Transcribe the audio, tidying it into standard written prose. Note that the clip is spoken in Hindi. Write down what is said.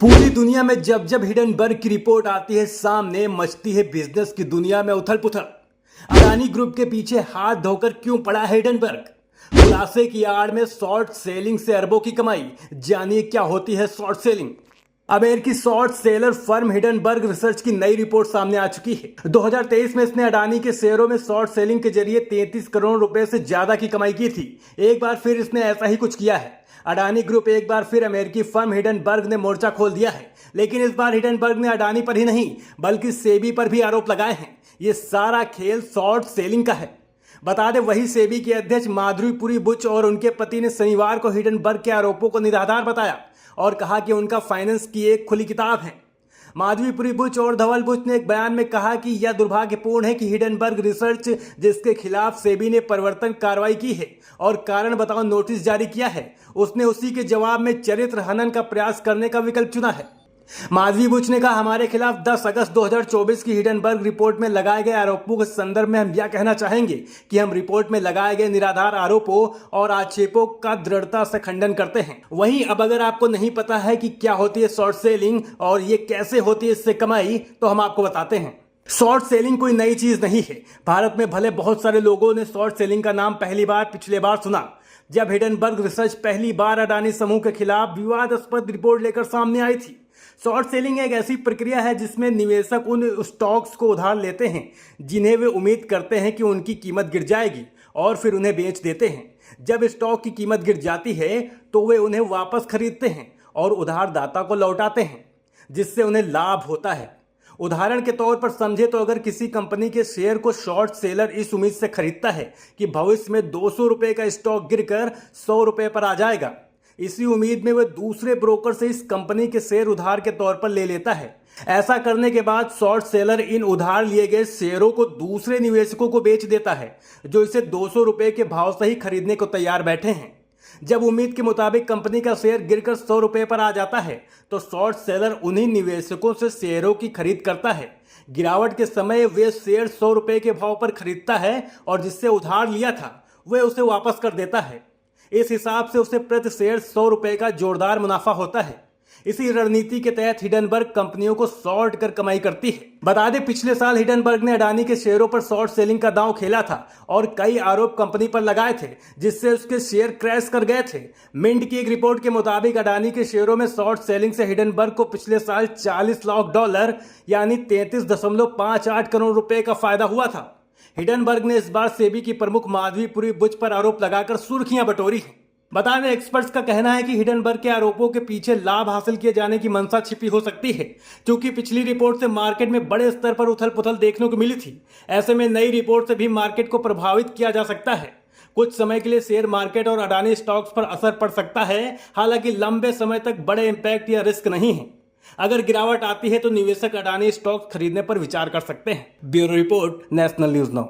पूरी दुनिया में जब जब हिडनबर्ग की रिपोर्ट आती है सामने, मचती है बिजनेस की दुनिया में उथल पुथल। अडानी ग्रुप के पीछे हाथ धोकर क्यों पड़ा है हिडनबर्ग? खुलासे की आड़ में शॉर्ट सेलिंग से अरबों की कमाई। जानिए क्या होती है शॉर्ट सेलिंग। अमेरिकी short seller firm Hindenburg research की नई रिपोर्ट सामने आ चुकी है। 2023 में इसने अडानी के शेयरों में शॉर्ट सेलिंग के जरिए 33 करोड़ रुपए से ज्यादा की कमाई की थी। एक बार फिर इसने ऐसा ही कुछ किया है। अडानी ग्रुप एक बार फिर अमेरिकी फर्म हिडनबर्ग ने मोर्चा खोल दिया है, लेकिन इस बार हिडनबर्ग ने अडानी पर ही नहीं बल्कि सेबी पर भी आरोप लगाए हैं। ये सारा खेल शॉर्ट सेलिंग का है। बता दें, वही सेबी के अध्यक्ष माधुरीपुरी बुच और उनके पति ने शनिवार को हिडनबर्ग के आरोपों को निराधार बताया और कहा कि उनका फाइनेंस की एक खुली किताब है। माधुरीपुरी बुच और धवल बुच ने एक बयान में कहा कि यह दुर्भाग्यपूर्ण है कि हिडनबर्ग रिसर्च, जिसके खिलाफ सेबी ने परिवर्तन कार्रवाई की है और कारण बताओ नोटिस जारी किया है, उसने उसी के जवाब में चरित्र हनन का प्रयास करने का विकल्प चुना है। माधवी बुच ने कहा, हमारे खिलाफ 10 अगस्त 2024 की हिडनबर्ग रिपोर्ट में लगाए गए आरोपों के संदर्भ में हम यह कहना चाहेंगे कि हम रिपोर्ट में लगाए गए निराधार आरोपों और आक्षेपों का दृढ़ता से खंडन करते हैं। वहीं अब अगर आपको नहीं पता है कि क्या होती है शॉर्ट सेलिंग और ये कैसे होती है इससे कमाई, तो हम आपको बताते हैं। शॉर्ट सेलिंग कोई नई चीज नहीं है। भारत में भले बहुत सारे लोगों ने शॉर्ट सेलिंग का नाम पिछले बार सुना जब हिडनबर्ग रिसर्च पहली बार अडानी समूह के खिलाफ विवादास्पद रिपोर्ट लेकर सामने आई थी। शॉर्ट सेलिंग एक ऐसी प्रक्रिया है जिसमें निवेशक उन स्टॉक्स को उधार लेते हैं जिन्हें वे उम्मीद करते हैं कि उनकी कीमत गिर जाएगी और फिर उन्हें बेच देते हैं। जब स्टॉक की कीमत गिर जाती है तो वे उन्हें वापस खरीदते हैं और उधारदाता को लौटाते हैं, जिससे उन्हें लाभ होता है। उदाहरण के तौर पर समझे तो अगर किसी कंपनी के शेयर को शॉर्ट सेलर इस उम्मीद से खरीदता है कि भविष्य में 200 रुपए का स्टॉक गिरकर 100 रुपए पर आ जाएगा, इसी उम्मीद में वह दूसरे ब्रोकर से इस कंपनी के शेयर उधार के तौर पर ले लेता है। ऐसा करने के बाद शॉर्ट सेलर इन उधार लिए गए शेयरों को दूसरे निवेशकों को बेच देता है जो इसे 200 रुपए के भाव से ही खरीदने को तैयार बैठे हैं। जब उम्मीद के मुताबिक कंपनी का शेयर गिरकर 100 रुपए पर आ जाता है तो शॉर्ट सेलर उन्हीं निवेशकों से शेयरों की खरीद करता है। गिरावट के समय वे शेयर 100 रुपए के भाव पर खरीदता है और जिससे उधार लिया था वह उसे वापस कर देता है। इस हिसाब से उसे प्रति शेयर 100 रुपए का जोरदार मुनाफा होता है। इसी रणनीति के तहत हिडनबर्ग कंपनियों को शॉर्ट कर कमाई करती है। बता दें, पिछले साल हिडनबर्ग ने अडानी के शेयरों पर शॉर्ट सेलिंग का दांव खेला था और कई आरोप कंपनी पर लगाए थे जिससे उसके शेयर क्रैश कर गए थे। मिंट की एक रिपोर्ट के मुताबिक अडानी के शेयरों में शॉर्ट सेलिंग से हिडनबर्ग को पिछले साल $40 लाख यानी 33.58 करोड़ रुपए का फायदा हुआ था। हिडनबर्ग ने इस बार सेबी की प्रमुख माधवीपुरी बुच पर आरोप लगाकर सुर्खियां बटोरी हैं। बता दें, एक्सपर्ट्स का कहना है कि हिडनबर्ग के आरोपों के पीछे लाभ हासिल किए जाने की मंशा छिपी हो सकती है, क्योंकि पिछली रिपोर्ट से मार्केट में बड़े स्तर पर उथल पुथल देखने को मिली थी। ऐसे में नई रिपोर्ट से भी मार्केट को प्रभावित किया जा सकता है। कुछ समय के लिए शेयर मार्केट और अडानी स्टॉक्स पर असर पड़ सकता है, हालांकि लंबे समय तक बड़े इंपैक्ट या रिस्क नहीं है। अगर गिरावट आती है तो निवेशक अडानी स्टॉक्स खरीदने पर विचार कर सकते हैं। Bureau report, national news now.